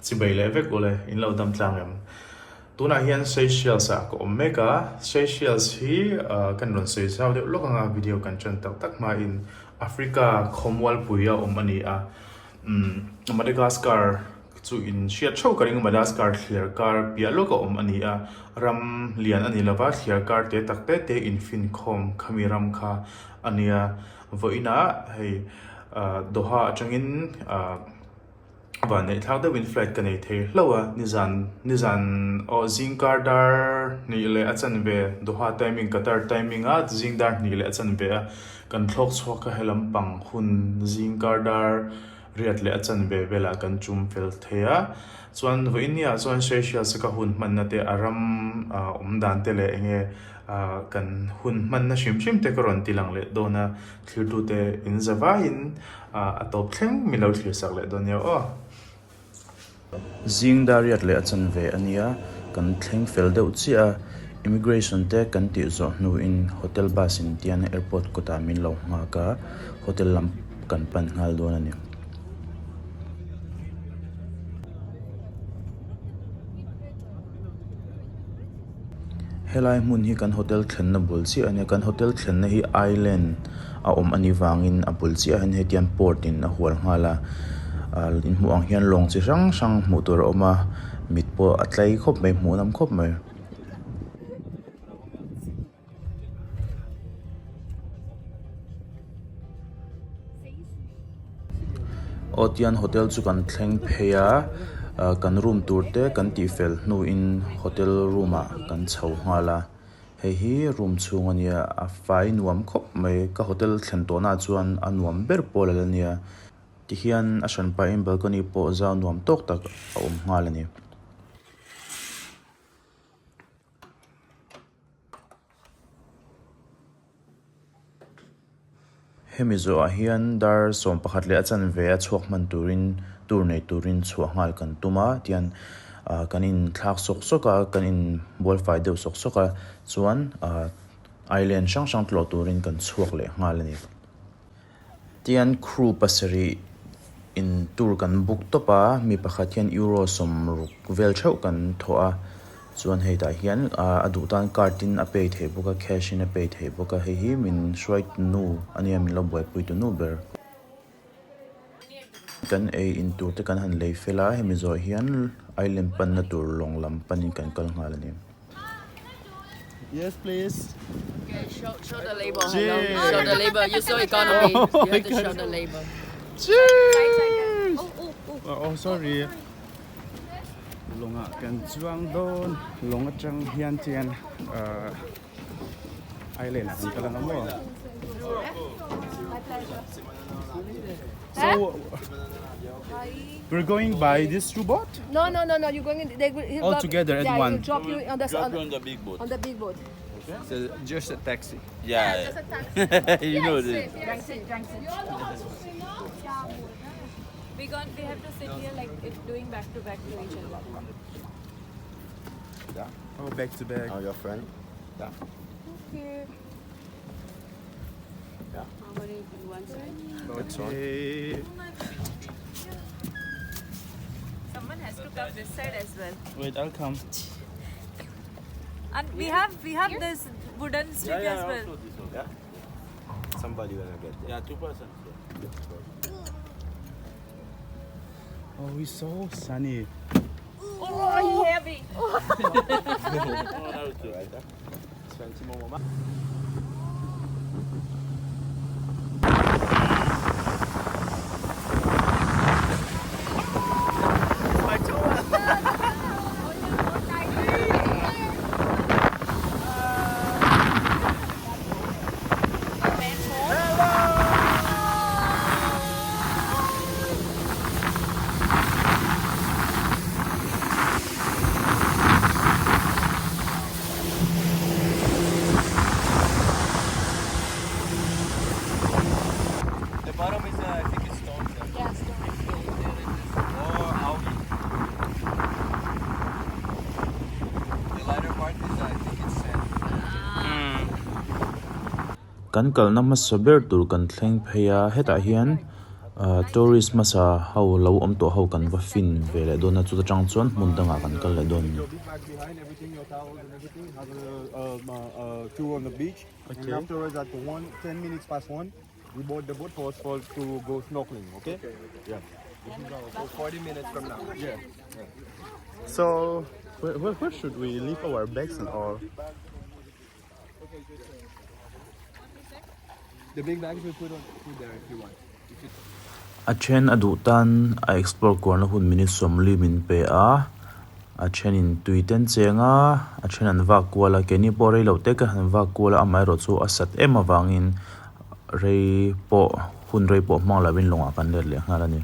chỉ bảy lệ vek ole in lâu đâm tlang em tu na hian Seychelles a ko omega Seychelles hi kan ron sei sau de lo nga video kan chan tak tak ma in Africa khomwal puya omani a Madagascar chu in shia chho karing Madagascar clear car pia lo ka omani a ram lian ani lawa clear car te takte te in fin khom khamiram kha ania voina hei doha changin và này thao tới win flight cái này thì lâu à nizan ở Zingardar ni lệ chân về doha timing Qatar timing á Zingardar ni lệ chân về kan thok chok ka helam pang hun Zingardar riat lệ chân về về là kan chum fel thea chuan với nia chuan Seychelles ka hun man na te aram dan te le enge kan hun man na shim te karon tilang le dona thlir tu te in zawa in atop thleng milo thlir sak le don yo Zingdariat le achan ve ania kan thleng fel deuh chia immigration te kan ti zo nu in hotel basin tian airport kota min lo nga ka hotel lam kan pan ngal don ani helai mun hi kan hotel thlen na bul chi ania kan hotel thlen na hi island a ani wangin a bul chi han hetian port in a hual ngala in muang hian long chi sang motor oma mitpo atlai khop mai munam khop mai Otian hotel chu kan thleng pheya kan room tour te kan ti fel nu in hotel room a kan chho ngala hei hi room chung ania a fai nuam khop mai ka hotel thlen to na chuan anuam ber pol ania ti hian a shan pa in balcony po za nuam tok tak a ngal ani hemizo a hian dar som pakhat le achan ve a chuak man turin chuak ngal kan tuma tian kanin thak soka kanin bol fai deuh soka chuan island sang tlo turin kan chuak le ngal ani tian crew pasari in tur kan book topa mi pakhat hian euro som ruk vel thau kan thoa chuan hei ta hian adu tan kartin a pay the boka cash in a pay the boka hei hi min shrait nu ania min lo boi pui tu nu ber kan a in tur te kan han lei fela hemi zo hian island pan na tur long lam panin kan kal ngal ani Yes, please. Okay, show the label. Hello. Show the label. You saw economy. You have to show the label. Cheers! Oh, sorry. Longa kan chuang don, longa chang hian tian island kan kalang mo. So we're going by this two boat? No. You're going in. He'll All together at one. He'll drop you on the Drop you on the big boat. on the big boat. So just a taxi. Yeah, Just a taxi. you know this. We have to sit here like if doing back to back to each other. Yeah. Oh, back to back. Oh, your friend? Yeah. Okay. Yeah. How many in one side? Okay. Someone has to come this side as well. Wait, I'll come. And we have this wooden stick as well. Yeah. Somebody gonna get there. Yeah, 2 persons. Oh, it's so sunny. Oh, heavy. Oh, that was good. Right, spend some more money. kan kal na ma sober tur kan thleng pheya heta hian tourist masa how lo om to how kan va fin vele dona chu ta chang chuan mun danga kan kal le don Your big bag behind, everything, your towels and everything. Have a tour on the beach. And afterwards, at 10 minutes past 1, we board the boat for to go snorkeling. Okay? Yeah. So 40 minutes from now. Yeah. So where should we leave our bags and all? The big bags we put there if you want. a then adu tan a explore korna hun minute som limin pe a then in tuiten chenga a then an va kwala keni pore lo te ka han va kwala amai ro chu asat ema wangin rei po hun rei po mang lawin longa kan le ngala ni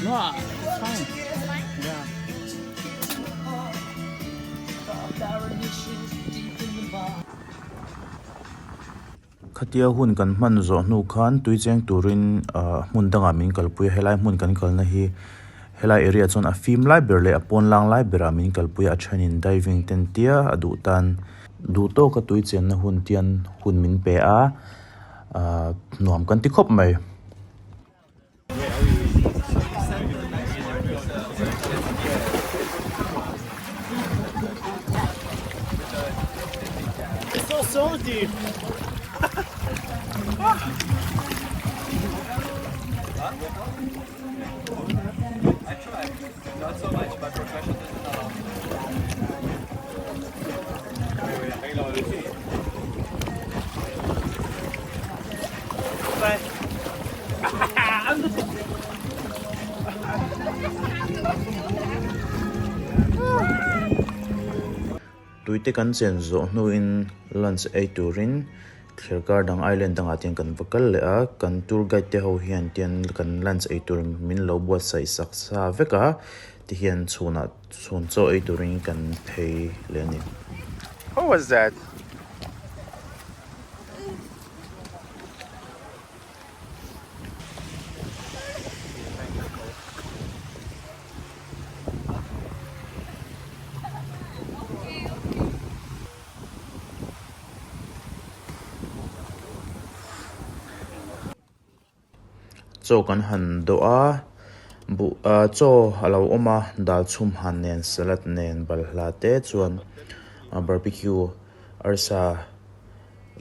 No, it's fine. Yeah. khatia hun kan man zo nu khan tuicheng turin mun danga min kalpui helai mun kan kalna hi helai area chon a film lai berle apon lang lai bera min kalpui a chanin diving ten tia adu tan du to ka tuichen na hun tian hun min pe nuam kan ti khop mai It's so salty. tuite kan chen zo nu in lunch a turin Kherkar dang island dang atiang kan vakal le a kan tour guide te ho hian tian kan lunch a tur min lo buat sai saksa veka ti hian chuna chun cho a turin kan phei le ni What was that? cho kan han do a bu cho alo oma dal chum han nen salad nen balhla te chuan barbecue arsa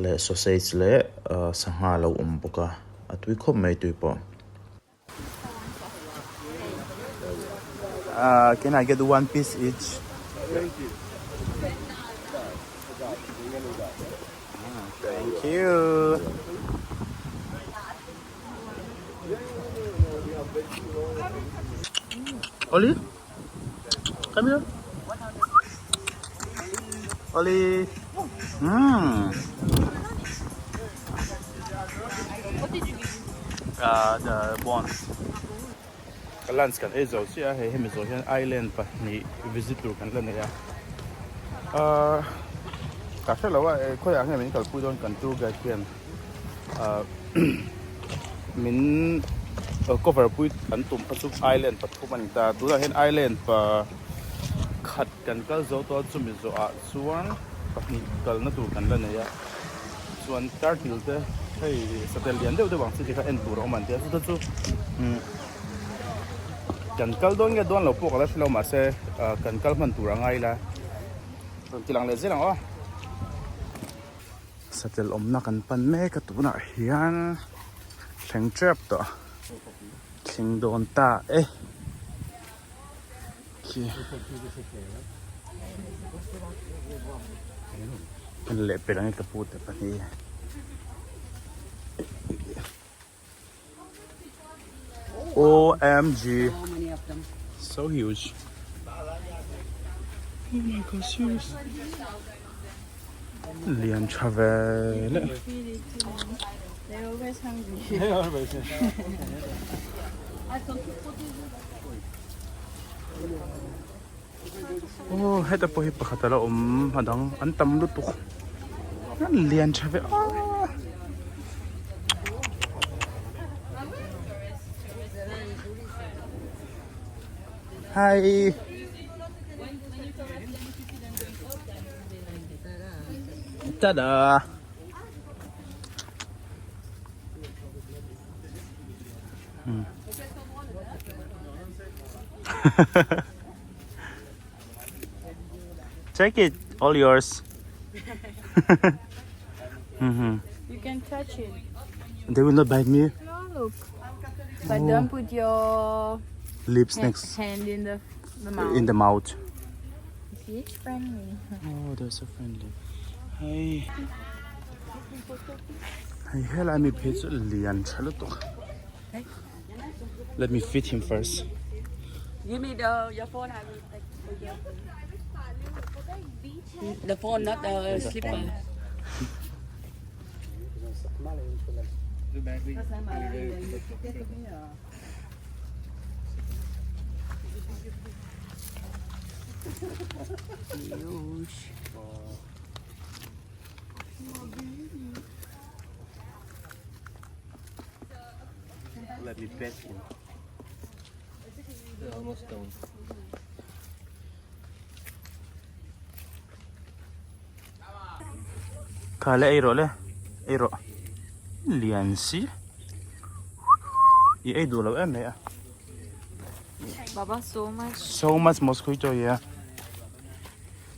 le sausage le sangha lo boka atui khop mai tui po Can I get one piece each? Thank you. Oli, come here. Oli. The bonds. Lands kan ezo siya he hemizo hian island pa ni visit tour kan lan ya. Ka sha lawa ko ya ngai min kal pu don kan tour guide hian min cover pui kan tum phachuk island pa thuman ta tu la hen island pa khat kan kal zo to chumi zo a chuan pahni kal na tur kan lan ya chuan tartil te hei satel lian deuh de wang chi ka en tur o man te chu chu kan kal don nge don lo pok la shlo ma se kan kal man tur angai la tilang le zelang o satel omna kan pan me ka tu na hian theng trap to thing don ta ki kan le pelang ka pu te pani OMG. How many of them? So huge. Oh my god, serious. Lian Travel. They're always hungry. Oh, heta po hi pakhatala hadang antam lutuk. Lian Travel. Hi. Ta-da. Take it, all yours. You can touch it. They will not bite me. No, look. But don't put your Lips next hand in the mouth. in the mouth. See? Friendly. Oh, they're so friendly. Hey. Hey, hell, I'm a pizza lian. Let me feed him first. Give me your phone. I will take the phone, not the slipper. Let me pet him. They're almost done. Kale airo le. Airo. Lian si. Ye do lo em ya. Baba, so much. So much mosquito yeah.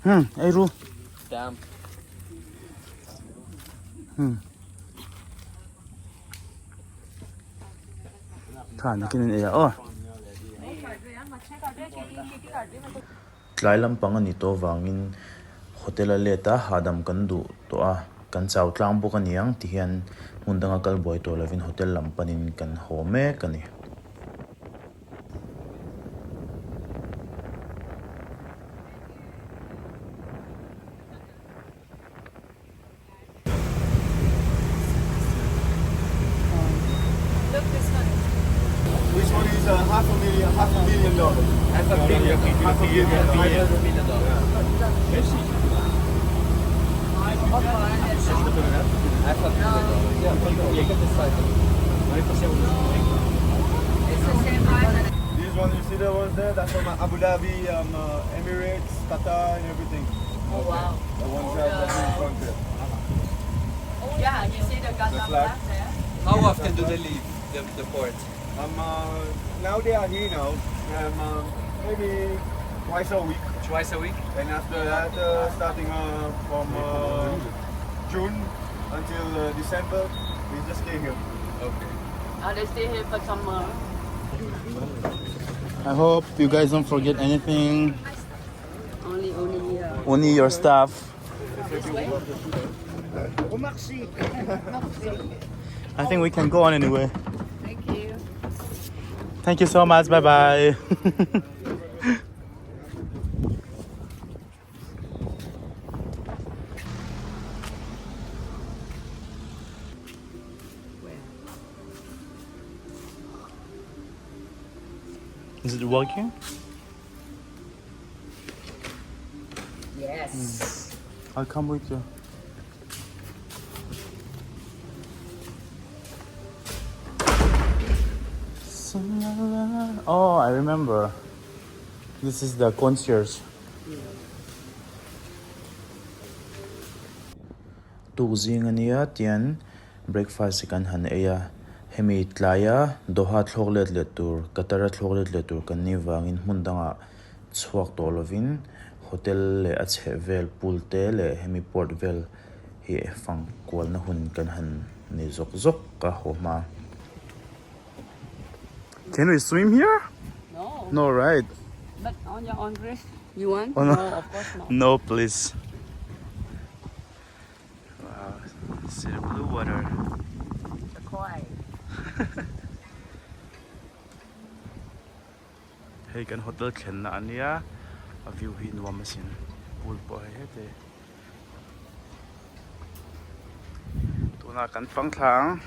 Airo. Damn. Than kin ya oh. Tlai lampang ani to wangin hotel a leta hadam kan du to a kan chau tlang bok aniang ti hian mundanga kal boy to lovin hotel lampanin kan home kani Which one is $500,000? $500,000. This one, you see the ones there? That's from Abu Dhabi, Emirates, Qatar, and everything. Oh wow. The ones that are in front there. Yeah, you see the Qatar flag. flag there? How often do they leave the port? Now they are here now. Maybe twice a week. Twice a week? And after that, starting from June until December, we just stay here. Okay. They stay here for summer. I hope you guys don't forget anything. Only Only your stuff. I think we can go on anyway. Thank you. Thank you so much. Bye bye. Is it working? Yes. I'll come with you. Oh, I remember. This is the concierge. Tu zingania tian breakfast kan han eya hemi tlaya doha thloglet le tur katara thloglet le tur kan ni wangin mundanga chuak tolovin hotel le ache vel pulte le hemi port vel hi fang kwal na hun kan han ni zok zok ka homa. Can we swim here? No. No, right? But on your own risk. You want? Oh, no. No, of course not. No, please. Wow, see the blue water. Quiet. Hey, kan hotel khen na ania a view hi nuam asin pool po he te tuna kan pang thlang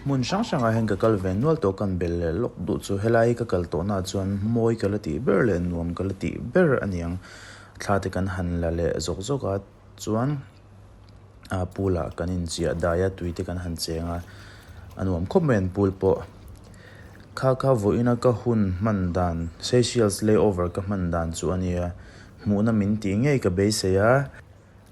mun sang sang a heng ka kal ven nual to kan bel le lok du chu helai ka kal to na chuan moi kalati ber le nuam kalati ber aniang thla te kan han la le zok zok a chuan pula kan in chia daya tuite kan han chenga anuam comment pul po kha voina ka hun mandan Seychelles layover ka mandan chu ania muna min ti ngei ka be se ya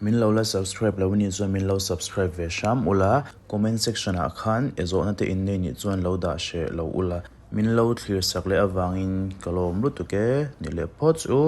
min lo la subscribe lo ni chuan min lo subscribe ve sham ula comment section a khan ezo na te in nei ni chuan lo da she lo ula min lo clear sak le awangin kalom lu tu ke ni le pho chu